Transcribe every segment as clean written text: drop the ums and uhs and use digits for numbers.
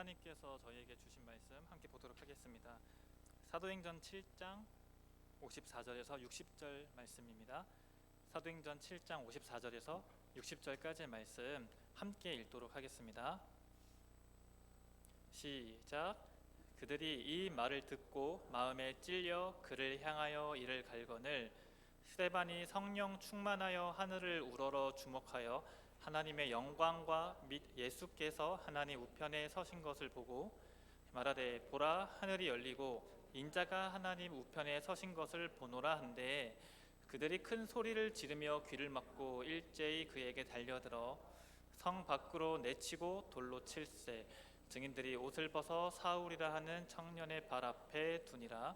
하나님께서 저희에게 주신 말씀 함께 보도록 하겠습니다. 사도행전 7장 54절에서 60절 말씀입니다. 사도행전 7장 54절에서 60절까지의 말씀 함께 읽도록 하겠습니다. 시작. 그들이 이 말을 듣고 마음에 찔려 그를 향하여 이를 갈거늘 스데반이 성령 충만하여 하늘을 우러러 주목하여 하나님의 영광과 및 예수께서 하나님 우편에 서신 것을 보고 말하되 보라 하늘이 열리고 인자가 하나님 우편에 서신 것을 보노라 한데 그들이 큰 소리를 지르며 귀를 막고 일제히 그에게 달려들어 성 밖으로 내치고 돌로 칠세 증인들이 옷을 벗어 사울이라 하는 청년의 발 앞에 두니라.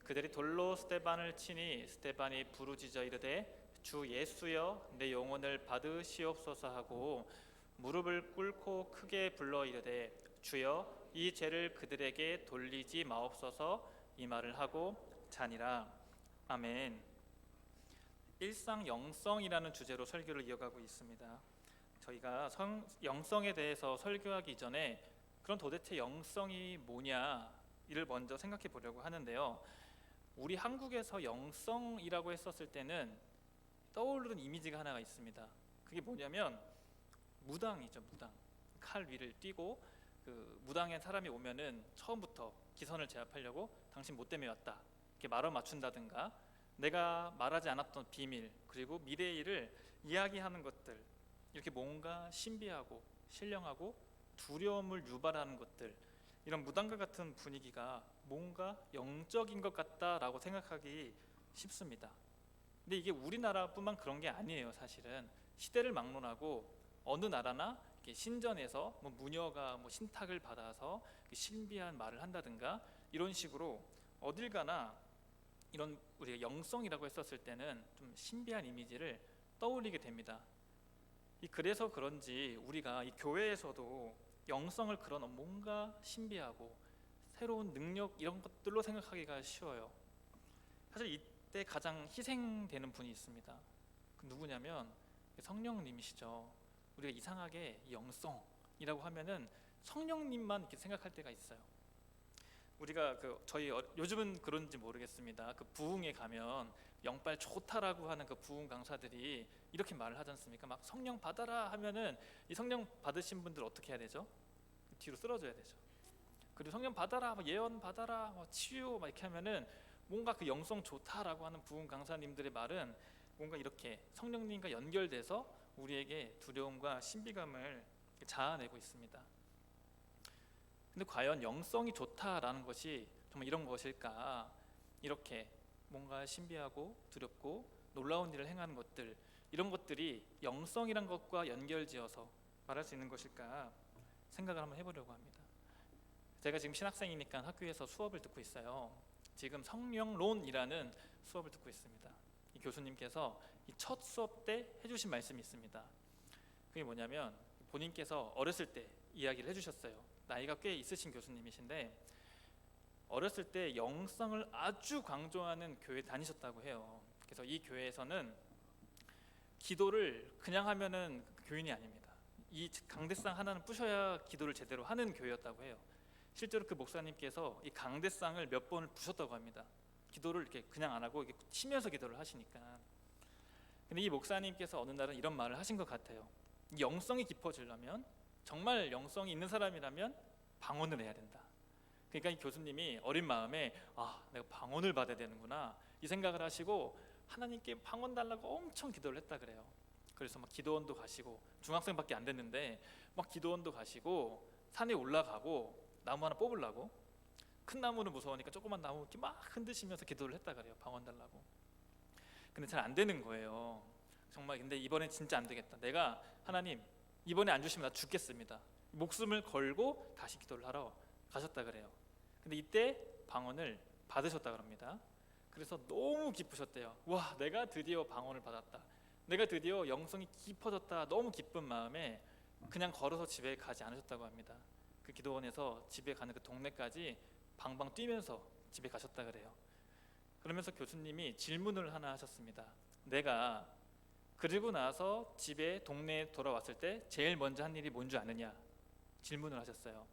그들이 돌로 스데반을 치니 스데반이 부르짖어 이르되 주 예수여 내 영혼을 받으시옵소서 하고 무릎을 꿇고 크게 불러 이르되 주여 이 죄를 그들에게 돌리지 마옵소서 이 말을 하고 자니라. 아멘. 일상 영성이라는 주제로 설교를 이어가고 있습니다. 저희가 영성에 대해서 설교하기 전에 그럼 도대체 영성이 뭐냐 이를 먼저 생각해 보려고 하는데요. 우리 한국에서 영성이라고 했었을 때는 떠오르는 이미지가 하나가 있습니다. 그게 뭐냐면 무당이죠. 무당. 칼 위를 띄고 그 무당에 사람이 오면은 처음부터 기선을 제압하려고 당신 뭐 때문에 왔다 이렇게 말을 맞춘다든가 내가 말하지 않았던 비밀 그리고 미래의 일을 이야기하는 것들 이렇게 뭔가 신비하고 신령하고 두려움을 유발하는 것들 이런 무당과 같은 분위기가 뭔가 영적인 것 같다라고 생각하기 쉽습니다. 근데 이게 우리나라뿐만 그런 게 아니에요. 사실은 시대를 막론하고 어느 나라나 이렇게 신전에서 뭐 무녀가 뭐 신탁을 받아서 신비한 말을 한다든가 이런 식으로 어딜 가나 이런 우리가 영성이라고 했었을 때는 좀 신비한 이미지를 떠올리게 됩니다. 그래서 그런지 우리가 이 교회에서도 영성을 그런 뭔가 신비하고 새로운 능력 이런 것들로 생각하기가 쉬워요. 사실 이때 가장 희생되는 분이 있습니다. 그 누구냐면 성령님이시죠. 우리가 이상하게 영성이라고 하면은 성령님만 이렇게 생각할 때가 있어요. 우리가 요즘은 그런지 모르겠습니다. 그 부흥에 가면 영빨 좋다라고 하는 그 부흥 강사들이 이렇게 말을 하지 않습니까? 막 성령 받아라 하면은 이 성령 받으신 분들 어떻게 해야 되죠? 뒤로 쓰러져야 되죠. 그리고 성령 받아라, 예언 받아라, 치유 막 이렇게 하면은 뭔가 그 영성 좋다라고 하는 부흥 강사님들의 말은 뭔가 이렇게 성령님과 연결돼서 우리에게 두려움과 신비감을 자아내고 있습니다. 근데 과연 영성이 좋다라는 것이 정말 이런 것일까? 이렇게 뭔가 신비하고 두렵고 놀라운 일을 행하는 것들 이런 것들이 영성이란 것과 연결지어서 말할 수 있는 것일까 생각을 한번 해보려고 합니다. 제가 지금 신학생이니까 학교에서 수업을 듣고 있어요. 지금 성령론이라는 수업을 듣고 있습니다. 이 교수님께서 이 첫 수업 때 해주신 말씀이 있습니다. 그게 뭐냐면 본인께서 어렸을 때 이야기를 해주셨어요. 나이가 꽤 있으신 교수님이신데 어렸을 때 영성을 아주 강조하는 교회 다니셨다고 해요. 그래서 이 교회에서는 기도를 그냥 하면은 교인이 아닙니다. 이 강대상 하나는 부셔야 기도를 제대로 하는 교회였다고 해요. 실제로 그 목사님께서 이 강대상을 몇 번을 부셨다고 합니다. 기도를 이렇게 그냥 안 하고 이렇게 치면서 기도를 하시니까. 근데 이 목사님께서 어느 날은 이런 말을 하신 것 같아요. 이 영성이 깊어지려면 정말 영성이 있는 사람이라면 방언을 해야 된다. 그러니까 이 교수님이 어린 마음에 내가 방언을 받아야 되는구나 이 생각을 하시고 하나님께 방언 달라고 엄청 기도를 했다 그래요. 그래서 막 기도원도 가시고 중학생밖에 안 됐는데 막 기도원도 가시고 산에 올라가고 나무 하나 뽑으려고 큰 나무는 무서우니까 조그만 나무 이렇게 막 흔드시면서 기도를 했다 그래요. 방언 달라고. 근데 잘 안 되는 거예요. 정말 근데 이번엔 진짜 안 되겠다. 내가 하나님 이번에 안 주시면 나 죽겠습니다. 목숨을 걸고 다시 기도를 하러 가셨다 그래요. 근데 이때 방언을 받으셨다 그럽니다. 그래서 너무 기쁘셨대요. 와, 내가 드디어 방언을 받았다. 내가 드디어 영성이 깊어졌다. 너무 기쁜 마음에 그냥 걸어서 집에 가지 않으셨다고 합니다. 그 기도원에서 집에 가는 그 동네까지 방방 뛰면서 집에 가셨다 그래요. 그러면서 교수님이 질문을 하나 하셨습니다. 내가 그리고 나서 집에 동네에 돌아왔을 때 제일 먼저 한 일이 뭔 줄 아느냐 질문을 하셨어요.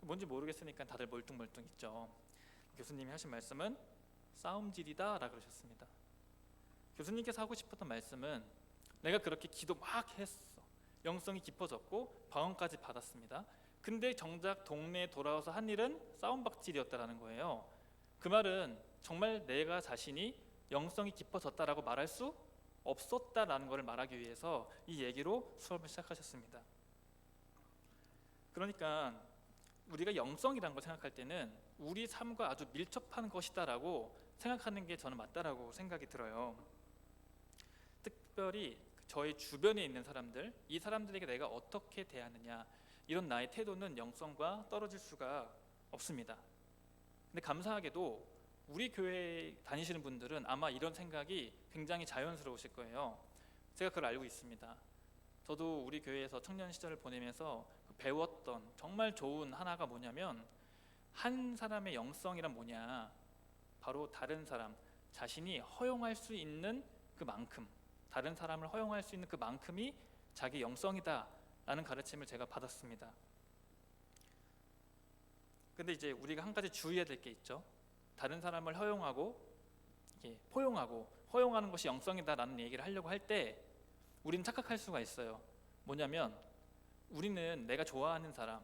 뭔지 모르겠으니까 다들 멀뚱멀뚱 있죠. 교수님이 하신 말씀은 싸움질이다 라고 그러셨습니다. 교수님께서 하고 싶었던 말씀은 내가 그렇게 기도 막 했어. 영성이 깊어졌고 방언까지 받았습니다. 근데 정작 동네에 돌아와서 한 일은 싸움박질이었다라는 거예요. 그 말은 정말 내가 자신이 영성이 깊어졌다라고 말할 수 없었다라는 것을 말하기 위해서 이 얘기로 수업을 시작하셨습니다. 그러니까 우리가 영성이라는 걸 생각할 때는 우리 삶과 아주 밀접한 것이다라고 생각하는 게 저는 맞다라고 생각이 들어요. 특별히 저의 주변에 있는 사람들, 이 사람들에게 내가 어떻게 대하느냐, 이런 나의 태도는 영성과 떨어질 수가 없습니다. 근데 감사하게도 우리 교회에 다니시는 분들은 아마 이런 생각이 굉장히 자연스러우실 거예요. 제가 그걸 알고 있습니다. 저도 우리 교회에서 청년 시절을 보내면서 배웠던 정말 좋은 하나가 뭐냐면, 한 사람의 영성이란 뭐냐, 바로 다른 사람, 자신이 허용할 수 있는 그만큼, 다른 사람을 허용할 수 있는 그만큼이 자기 영성이다 라는 가르침을 제가 받았습니다. 근데 이제 우리가 한 가지 주의해야 될 게 있죠. 다른 사람을 허용하고 포용하고 허용하는 것이 영성이다 라는 얘기를 하려고 할 때 우리는 착각할 수가 있어요. 뭐냐면 우리는 내가 좋아하는 사람,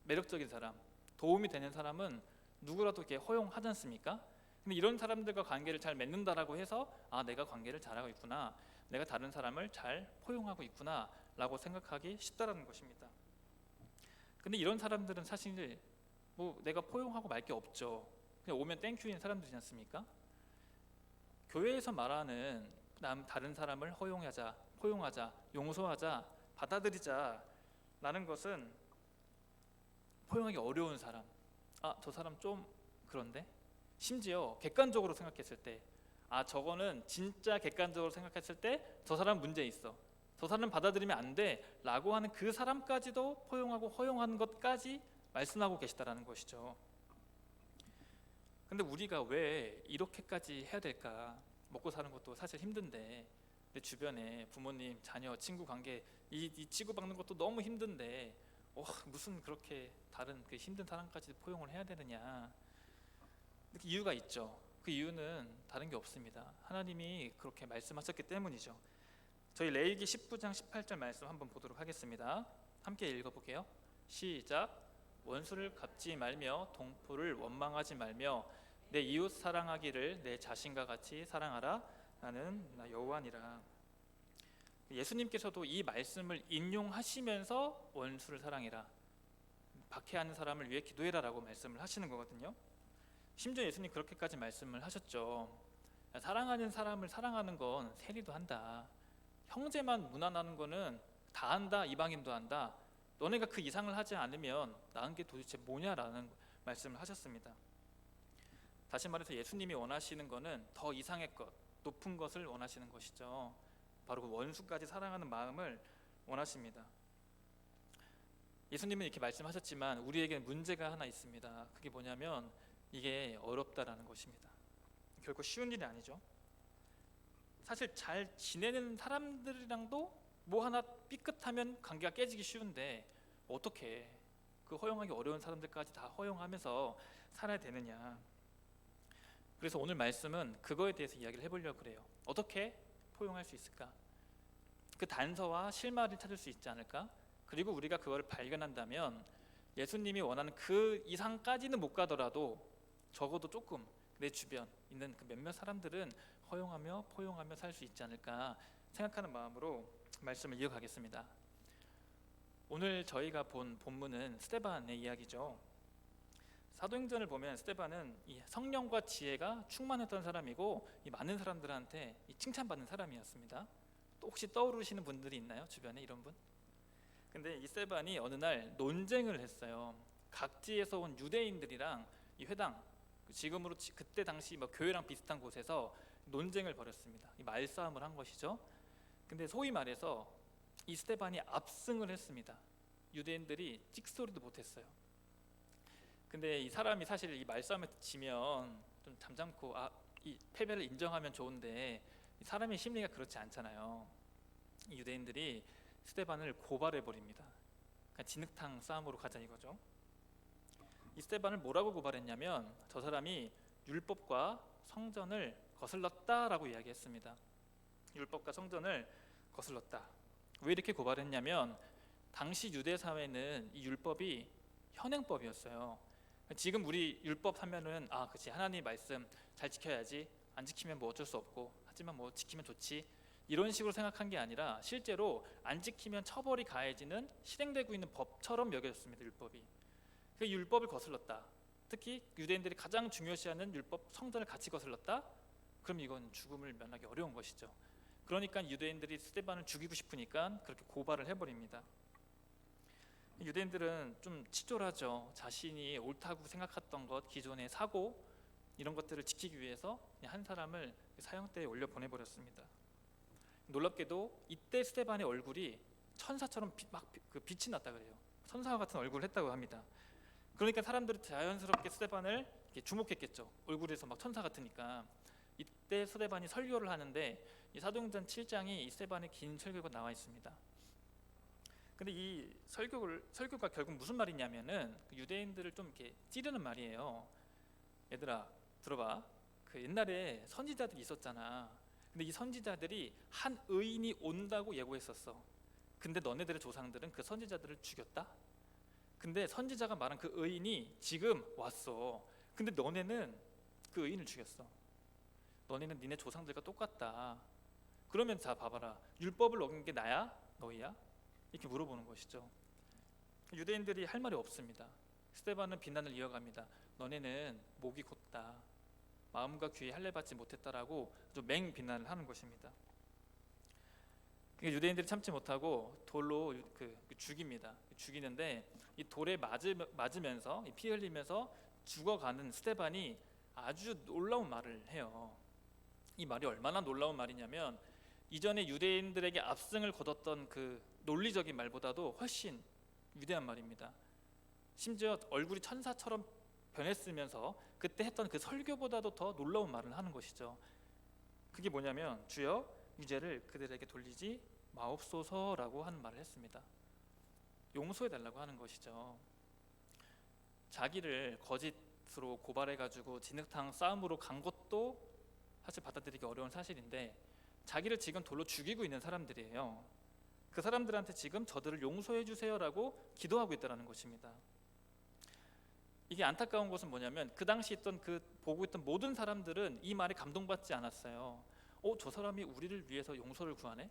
매력적인 사람, 도움이 되는 사람은 누구라도 이렇게 허용하지 않습니까? 근데 이런 사람들과 관계를 잘 맺는다라고 해서 내가 관계를 잘하고 있구나, 내가 다른 사람을 잘 포용하고 있구나 라고 생각하기 쉽다라는 것입니다. 근데 이런 사람들은 사실 내가 포용하고 말 게 없죠. 그냥 오면 땡큐인 사람들이지 않습니까? 교회에서 말하는 다른 사람을 허용하자, 포용하자, 용서하자, 받아들이자 라는 것은 포용하기 어려운 사람, 저 사람 좀 그런데? 심지어 객관적으로 생각했을 때 저거는 진짜 객관적으로 생각했을 때 저 사람 문제 있어, 저 사람 받아들이면 안 돼 라고 하는 그 사람까지도 포용하고 허용하는 것까지 말씀하고 계시다라는 것이죠. 근데 우리가 왜 이렇게까지 해야 될까? 먹고 사는 것도 사실 힘든데, 내 주변에 부모님, 자녀, 친구 관계 이 치고받는 것도 너무 힘든데 무슨 그렇게 다른 그 힘든 사람까지 포용을 해야 되느냐? 그 이유가 있죠. 그 이유는 다른 게 없습니다. 하나님이 그렇게 말씀하셨기 때문이죠. 저희 레위기 19장 18절 말씀 한번 보도록 하겠습니다. 함께 읽어볼게요. 시작. 원수를 갚지 말며 동포를 원망하지 말며 내 이웃 사랑하기를 내 자신과 같이 사랑하라. 나는 나 여호와니라. 예수님께서도 이 말씀을 인용하시면서 원수를 사랑해라, 박해하는 사람을 위해 기도해라 라고 말씀을 하시는 거거든요. 심지어 예수님 그렇게까지 말씀을 하셨죠. 사랑하는 사람을 사랑하는 건 세리도 한다, 형제만 무난하는 거는 다 한다, 이방인도 한다, 너네가 그 이상을 하지 않으면 나은 게 도대체 뭐냐라는 말씀을 하셨습니다. 다시 말해서 예수님이 원하시는 거는 더 이상의 것, 높은 것을 원하시는 것이죠. 바로 그 원수까지 사랑하는 마음을 원하십니다. 예수님은 이렇게 말씀하셨지만 우리에게는 문제가 하나 있습니다. 그게 뭐냐면 이게 어렵다라는 것입니다. 결코 쉬운 일이 아니죠. 사실 잘 지내는 사람들이랑도 뭐 하나 삐끗하면 관계가 깨지기 쉬운데 어떻게 그 허용하기 어려운 사람들까지 다 허용하면서 살아야 되느냐. 그래서 오늘 말씀은 그거에 대해서 이야기를 해보려고 그래요. 어떻게 포용할 수 있을까? 그 단서와 실마리를 찾을 수 있지 않을까? 그리고 우리가 그걸 발견한다면 예수님이 원하는 그 이상까지는 못 가더라도 적어도 조금 내 주변 있는 그 몇몇 사람들은 허용하며 포용하며 살 수 있지 않을까 생각하는 마음으로 말씀을 이어가겠습니다. 오늘 저희가 본 본문은 스데반의 이야기죠. 사도행전을 보면 스데반은 이 성령과 지혜가 충만했던 사람이고 이 많은 사람들한테 칭찬받는 사람이었습니다. 또 혹시 떠오르시는 분들이 있나요? 주변에 이런 분? 근데 이 스데반이 어느 날 논쟁을 했어요. 각지에서 온 유대인들이랑 이 회당, 지금으로 그때 당시 교회랑 비슷한 곳에서 논쟁을 벌였습니다. 이 말싸움을 한 것이죠. 근데 소위 말해서 이 스데반이 압승을 했습니다. 유대인들이 찍소리도 못했어요. 근데 이 사람이 사실 이 말싸움에 지면 좀 잠잠고 이 패배를 인정하면 좋은데 이 사람의 심리가 그렇지 않잖아요. 이 유대인들이 스데반을 고발해 버립니다. 그러니까 진흙탕 싸움으로 가자 이거죠. 이 스데반을 뭐라고 고발했냐면 저 사람이 율법과 성전을 거슬렀다라고 이야기했습니다. 율법과 성전을 거슬렀다. 왜 이렇게 고발했냐면 당시 유대 사회는 이 율법이 현행법이었어요. 지금 우리 율법 하면은 그치, 하나님 말씀 잘 지켜야지, 안 지키면 뭐 어쩔 수 없고, 하지만 뭐 지키면 좋지, 이런 식으로 생각한 게 아니라 실제로 안 지키면 처벌이 가해지는 실행되고 있는 법처럼 여겨졌습니다. 율법이. 그 율법을 거슬렀다. 특히 유대인들이 가장 중요시하는 율법 성전을 같이 거슬렀다. 그럼 이건 죽음을 면하기 어려운 것이죠. 그러니까 유대인들이 스데반을 죽이고 싶으니까 그렇게 고발을 해버립니다. 유대인들은 좀 치졸하죠. 자신이 옳다고 생각했던 것, 기존의 사고 이런 것들을 지키기 위해서 그냥 한 사람을 사형대에 올려 보내버렸습니다. 놀랍게도 이때 스데반의 얼굴이 천사처럼 빛이 났다 그래요. 천사와 같은 얼굴을 했다고 합니다. 그러니까 사람들이 자연스럽게 스데반을 이렇게 주목했겠죠. 얼굴에서 막 천사 같으니까. 이때 스데반이 설교를 하는데 이 사도행전 7장이 이 스데반의 긴 설교가 나와 있습니다. 근데 이 설교가 결국 무슨 말이냐면은 유대인들을 좀 이렇게 찌르는 말이에요. 얘들아 들어봐. 그 옛날에 선지자들이 있었잖아. 근데 이 선지자들이 한 의인이 온다고 예고했었어. 근데 너네들의 조상들은 그 선지자들을 죽였다. 근데 선지자가 말한 그 의인이 지금 왔어. 근데 너네는 그 의인을 죽였어. 너네는 니네 조상들과 똑같다. 그러면 자 봐봐라. 율법을 어긴 게 나야? 너희야? 이렇게 물어보는 것이죠. 유대인들이 할 말이 없습니다. 스데반은 비난을 이어갑니다. 너네는 목이 곧다. 마음과 귀에 할례 받지 못했다라고 좀 맹 비난을 하는 것입니다. 유대인들이 참지 못하고 돌로 죽입니다. 죽이는데 이 돌에 맞으면서 피 흘리면서 죽어가는 스데반이 아주 놀라운 말을 해요. 이 말이 얼마나 놀라운 말이냐면 이전에 유대인들에게 압승을 거뒀던 그 논리적인 말보다도 훨씬 위대한 말입니다. 심지어 얼굴이 천사처럼 변했으면서 그때 했던 그 설교보다도 더 놀라운 말을 하는 것이죠. 그게 뭐냐면 주여 유죄를 그들에게 돌리지 마옵소서라고 하는 말을 했습니다. 용서해달라고 하는 것이죠. 자기를 거짓으로 고발해가지고 진흙탕 싸움으로 간 것도 사실 받아들이기 어려운 사실인데 자기를 지금 돌로 죽이고 있는 사람들이에요. 그 사람들한테 지금 저들을 용서해 주세요라고 기도하고 있다는 것입니다. 이게 안타까운 것은 뭐냐면 그 당시 보고 있던 모든 사람들은 이 말에 감동받지 않았어요. 저 사람이 우리를 위해서 용서를 구하네?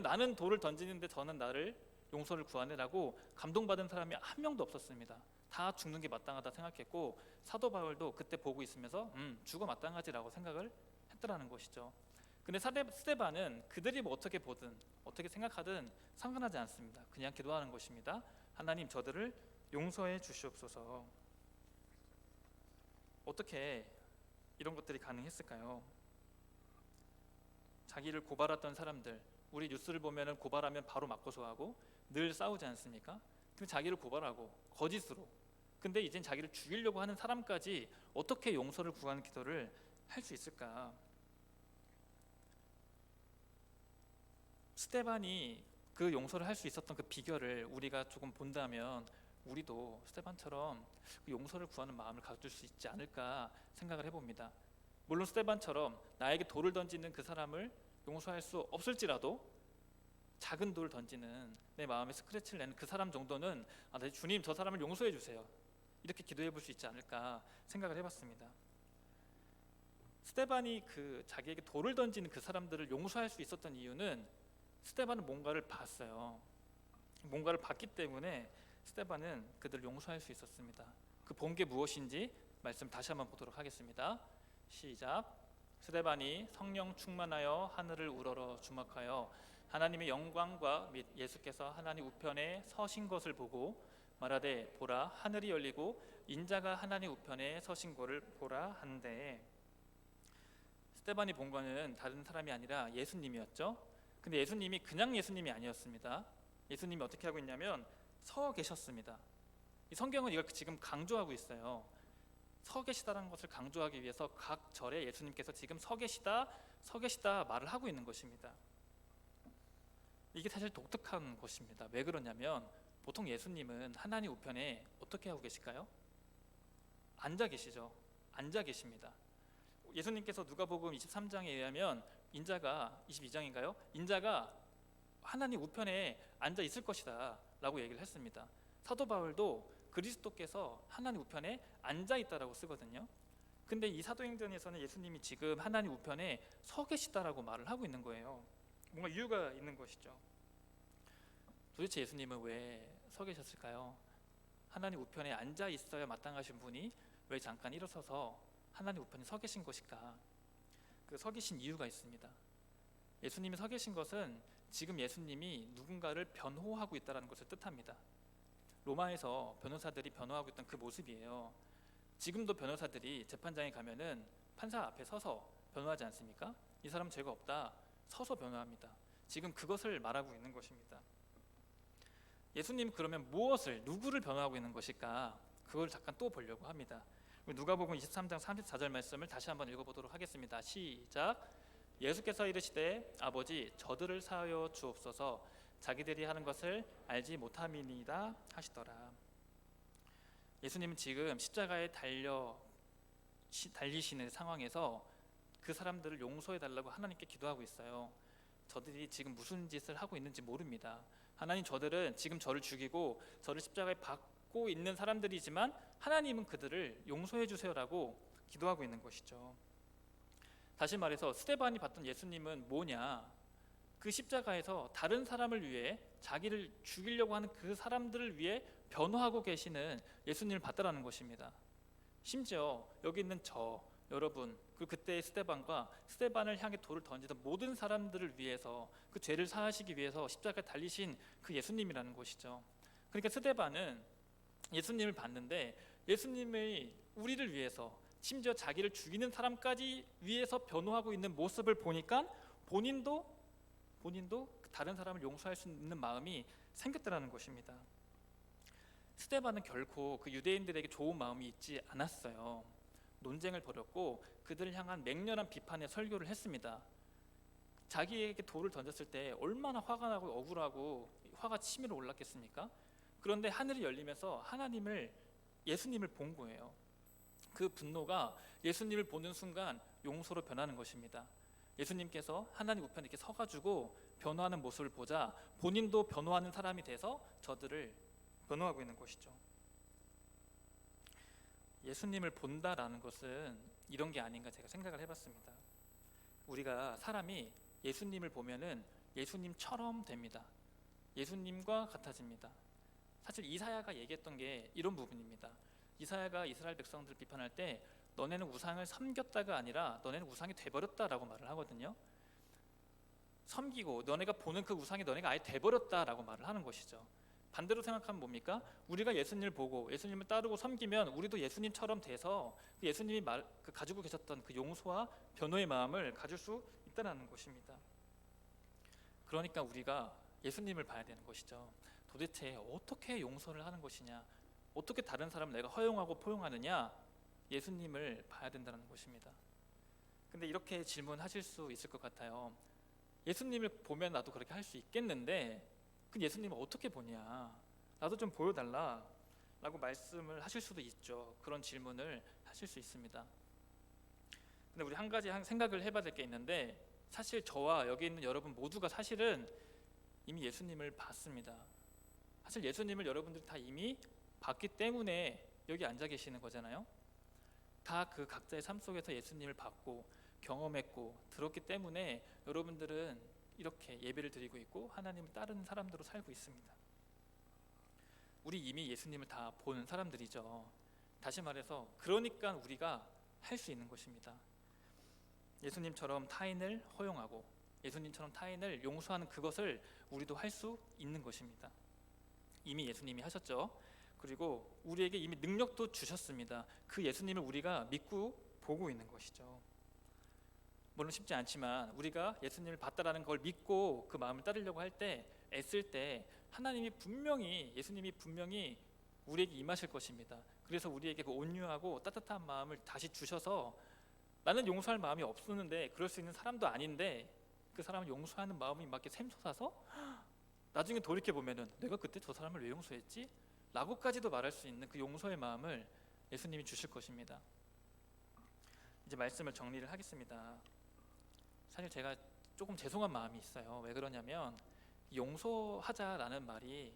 나는 돌을 던지는데 저는 나를 용서를 구하네라고 감동받은 사람이 한 명도 없었습니다. 다 죽는 게 마땅하다 생각했고 사도 바울도 그때 보고 있으면서 죽어 마땅하지라고 생각을 했더라는 것이죠. 근데 스데반은 그들이 뭐 어떻게 보든 어떻게 생각하든 상관하지 않습니다. 그냥 기도하는 것입니다. 하나님 저들을 용서해 주시옵소서. 어떻게 이런 것들이 가능했을까요? 자기를 고발했던 사람들, 우리 뉴스를 보면은 고발하면 바로 맞고소하고 늘 싸우지 않습니까? 근데 자기를 고발하고 거짓으로, 근데 이젠 자기를 죽이려고 하는 사람까지 어떻게 용서를 구하는 기도를 할 수 있을까? 스데반이 그 용서를 할 수 있었던 그 비결을 우리가 조금 본다면 우리도 스데반처럼 그 용서를 구하는 마음을 가질 수 있지 않을까 생각을 해봅니다. 물론 스데반처럼 나에게 돌을 던지는 그 사람을 용서할 수 없을지라도 작은 돌을 던지는 내 마음에 스크래치를 내는 그 사람 정도는 네, 주님 저 사람을 용서해 주세요, 이렇게 기도해 볼 수 있지 않을까 생각을 해봤습니다. 스데반이 자기에게 돌을 던지는 그 사람들을 용서할 수 있었던 이유는 스데반은 뭔가를 봤어요. 뭔가를 봤기 때문에 스데반은 그들을 용서할 수 있었습니다. 그 본 게 무엇인지 말씀 다시 한번 보도록 하겠습니다. 시작. 스데반이 성령 충만하여 하늘을 우러러 주목하여 하나님의 영광과 및 예수께서 하나님 우편에 서신 것을 보고 말하되 보라 하늘이 열리고 인자가 하나님 우편에 서신 것을 보라 한데, 스데반이 본 거는 다른 사람이 아니라 예수님이었죠. 근데 예수님이 그냥 예수님이 아니었습니다. 예수님이 어떻게 하고 있냐면 서 계셨습니다. 이 성경은 이걸 지금 강조하고 있어요. 서 계시다라는 것을 강조하기 위해서 각 절에 예수님께서 지금 서 계시다 말을 하고 있는 것입니다. 이게 사실 독특한 것입니다. 왜 그러냐면 보통 예수님은 하나님 우편에 어떻게 하고 계실까요? 앉아 계시죠. 앉아 계십니다. 예수님께서 누가복음 23장에 의하면 인자가 22장인가요? 인자가 하나님 우편에 앉아 있을 것이다 라고 얘기를 했습니다. 사도 바울도 그리스도께서 하나님 우편에 앉아 있다라고 쓰거든요. 근데 이 사도행전에서는 예수님이 지금 하나님 우편에 서 계시다라고 말을 하고 있는 거예요. 뭔가 이유가 있는 것이죠. 도대체 예수님은 왜 서 계셨을까요? 하나님 우편에 앉아 있어야 마땅하신 분이 왜 잠깐 일어서서 하나님 우편에 서 계신 것일까? 그 서 계신 이유가 있습니다. 예수님이 서 계신 것은 지금 예수님이 누군가를 변호하고 있다는 것을 뜻합니다. 로마에서 변호사들이 변호하고 있던 그 모습이에요. 지금도 변호사들이 재판장에 가면은 판사 앞에 서서 변호하지 않습니까? 이 사람 죄가 없다. 서서 변호합니다. 지금 그것을 말하고 있는 것입니다. 예수님 그러면 누구를 변호하고 있는 것일까? 그걸 잠깐 또 보려고 합니다. 누가복음 23장 34절 말씀을 다시 한번 읽어보도록 하겠습니다. 시작. 예수께서 이르시되 아버지 저들을 사하여 주옵소서 자기들이 하는 것을 알지 못함이니이다 하시더라. 예수님은 지금 십자가에 달리시는 상황에서 그 사람들을 용서해 달라고 하나님께 기도하고 있어요. 저들이 지금 무슨 짓을 하고 있는지 모릅니다. 하나님, 저들은 지금 저를 죽이고 저를 십자가에 박고 있는 사람들이지만 하나님은 그들을 용서해 주세요라고 기도하고 있는 것이죠. 다시 말해서 스데반이 봤던 예수님은 뭐냐? 그 십자가에서 다른 사람을 위해 자기를 죽이려고 하는 그 사람들을 위해 변호하고 계시는 예수님을 봤다라는 것입니다. 심지어 여기 있는 여러분, 그리고 그때의 스데반과 스데반을 향해 돌을 던지던 모든 사람들을 위해서 그 죄를 사하시기 위해서 십자가에 달리신 그 예수님이라는 것이죠. 그러니까 스데반은 예수님을 봤는데 예수님의 우리를 위해서 심지어 자기를 죽이는 사람까지 위해서 변호하고 있는 모습을 보니까 본인도 다른 사람을 용서할 수 있는 마음이 생겼다는 것입니다. 스데반은 결코 그 유대인들에게 좋은 마음이 있지 않았어요. 논쟁을 벌였고 그들을 향한 맹렬한 비판의 설교를 했습니다. 자기에게 돌을 던졌을 때 얼마나 화가 나고 억울하고 화가 치밀어 올랐겠습니까? 그런데 하늘이 열리면서 예수님을 본 거예요. 그 분노가 예수님을 보는 순간 용서로 변하는 것입니다. 예수님께서 하나님 우편에 이렇게 서가지고 변호하는 모습을 보자 본인도 변호하는 사람이 돼서 저들을 변호하고 있는 것이죠. 예수님을 본다라는 것은 이런 게 아닌가 제가 생각을 해봤습니다. 우리가 사람이 예수님을 보면은 예수님처럼 됩니다. 예수님과 같아집니다. 사실 이사야가 얘기했던 게 이런 부분입니다. 이사야가 이스라엘 백성들을 비판할 때 너네는 우상을 섬겼다가 아니라 너네는 우상이 돼버렸다라고 말을 하거든요. 섬기고 너네가 보는 그 우상이 너네가 아예 돼버렸다라고 말을 하는 것이죠. 반대로 생각하면 뭡니까? 우리가 예수님을 보고 예수님을 따르고 섬기면 우리도 예수님처럼 돼서 예수님이 가지고 계셨던 그 용서와 변호의 마음을 가질 수 있다는 것입니다. 그러니까 우리가 예수님을 봐야 되는 것이죠. 도대체 어떻게 용서를 하는 것이냐? 어떻게 다른 사람을 내가 허용하고 포용하느냐? 예수님을 봐야 된다는 것입니다. 근데 이렇게 질문하실 수 있을 것 같아요. 예수님을 보면 나도 그렇게 할 수 있겠는데 그 예수님을 어떻게 보냐? 나도 좀 보여달라 라고 말씀을 하실 수도 있죠. 그런 질문을 하실 수 있습니다. 근데 우리 한 가지 생각을 해봐야 될 게 있는데 사실 저와 여기 있는 여러분 모두가 사실은 이미 예수님을 봤습니다. 사실 예수님을 여러분들이 다 이미 봤기 때문에 여기 앉아 계시는 거잖아요. 다 그 각자의 삶 속에서 예수님을 봤고 경험했고 들었기 때문에 여러분들은 이렇게 예배를 드리고 있고 하나님을 따르는 사람들로 살고 있습니다. 우리 이미 예수님을 다 본 사람들이죠. 다시 말해서 그러니까 우리가 할 수 있는 것입니다. 예수님처럼 타인을 허용하고 예수님처럼 타인을 용서하는 그것을 우리도 할 수 있는 것입니다. 이미 예수님이 하셨죠. 그리고 우리에게 이미 능력도 주셨습니다. 그 예수님을 우리가 믿고 보고 있는 것이죠. 물론 쉽지 않지만 우리가 예수님을 봤다라는 걸 믿고 그 마음을 따르려고 할 때 애쓸 때 예수님이 분명히 우리에게 임하실 것입니다. 그래서 우리에게 그 온유하고 따뜻한 마음을 다시 주셔서 나는 용서할 마음이 없었는데 그럴 수 있는 사람도 아닌데 그 사람을 용서하는 마음이 막 이렇게 샘솟아서 나중에 돌이켜 보면은 내가 그때 저 사람을 왜 용서했지? 라고까지도 말할 수 있는 그 용서의 마음을 예수님이 주실 것입니다. 이제 말씀을 정리를 하겠습니다. 사실 제가 조금 죄송한 마음이 있어요. 왜 그러냐면 용서하자라는 말이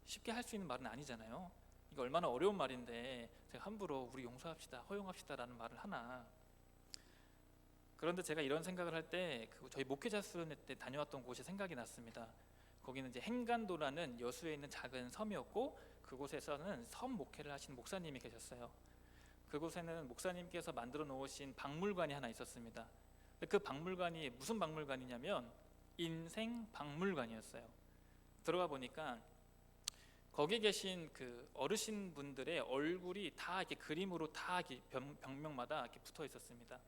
쉽게 할 수 있는 말은 아니잖아요. 이게 얼마나 어려운 말인데 제가 함부로 우리 용서합시다, 허용합시다라는 말을 하나. 그런데 제가 이런 생각을 할 때 저희 목회자 수련회 때 다녀왔던 곳이 생각이 났습니다. 거기는 이제 행간도라는 여수에 있는 작은 섬이었고 그곳에서는 섬 목회를 하시는 목사님이 계셨어요. 그곳에는 목사님께서 만들어 놓으신 박물관이 하나 있었습니다. 그 박물관이 무슨 박물관이냐면 인생 박물관이었어요. 들어가 보니까 거기 계신 그 어르신 분들의 얼굴이 다 이렇게 그림으로 다 이렇게 벽면마다 이렇게 붙어 있었습니다.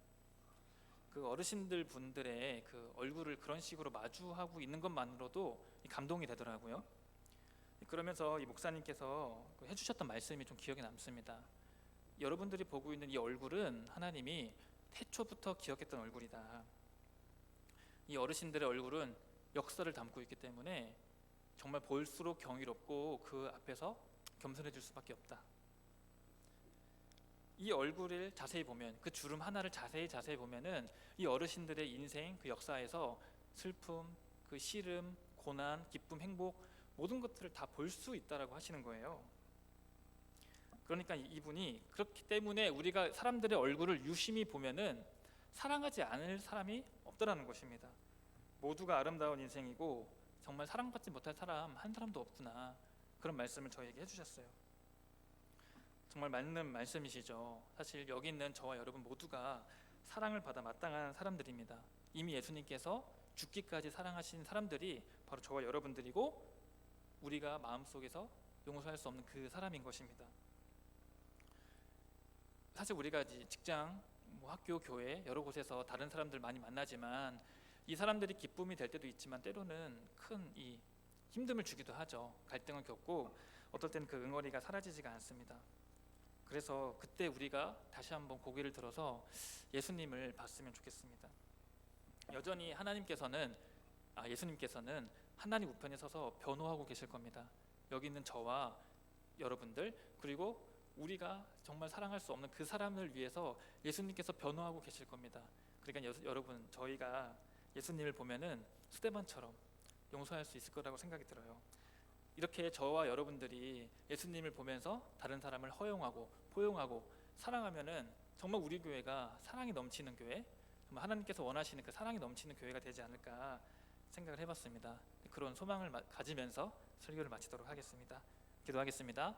그 어르신들 분들의 그 얼굴을 그런 식으로 마주하고 있는 것만으로도 감동이 되더라고요. 그러면서 이 목사님께서 해주셨던 말씀이 좀 기억에 남습니다. 여러분들이 보고 있는 이 얼굴은 하나님이 태초부터 기억했던 얼굴이다. 이 어르신들의 얼굴은 역사를 담고 있기 때문에 정말 볼수록 경이롭고 그 앞에서 겸손해질 수밖에 없다. 이 얼굴을 자세히 보면, 그 주름 하나를 자세히 보면은 이 어르신들의 인생 그 역사에서 슬픔, 그 시름, 고난, 기쁨, 행복 모든 것들을 다 볼 수 있다라고 하시는 거예요. 그러니까 이분이 그렇기 때문에 우리가 사람들의 얼굴을 유심히 보면은 사랑하지 않을 사람이 없다라는 것입니다. 모두가 아름다운 인생이고 정말 사랑받지 못할 사람 한 사람도 없구나, 그런 말씀을 저에게 해주셨어요. 정말 맞는 말씀이시죠. 사실 여기 있는 저와 여러분 모두가 사랑을 받아 마땅한 사람들입니다. 이미 예수님께서 죽기까지 사랑하신 사람들이 바로 저와 여러분들이고 우리가 마음속에서 용서할 수 없는 그 사람인 것입니다. 사실 우리가 직장, 학교, 교회 여러 곳에서 다른 사람들 많이 만나지만 이 사람들이 기쁨이 될 때도 있지만 때로는 큰 이 힘듦을 주기도 하죠. 갈등을 겪고 어떨 때는 그 응어리가 사라지지가 않습니다. 그래서 그때 우리가 다시 한번 고개를 들어서 예수님을 봤으면 좋겠습니다. 여전히 예수님께서는 하나님 우편에 서서 변호하고 계실 겁니다. 여기 있는 저와 여러분들, 그리고 우리가 정말 사랑할 수 없는 그 사람을 위해서 예수님께서 변호하고 계실 겁니다. 그러니까 여러분, 저희가 예수님을 보면은 스데반처럼 용서할 수 있을 거라고 생각이 들어요. 이렇게 저와 여러분들이 예수님을 보면서 다른 사람을 허용하고 포용하고 사랑하면은 정말 우리 교회가 사랑이 넘치는 교회, 정말 하나님께서 원하시는 그 사랑이 넘치는 교회가 되지 않을까 생각을 해봤습니다. 그런 소망을 가지면서 설교를 마치도록 하겠습니다. 기도하겠습니다.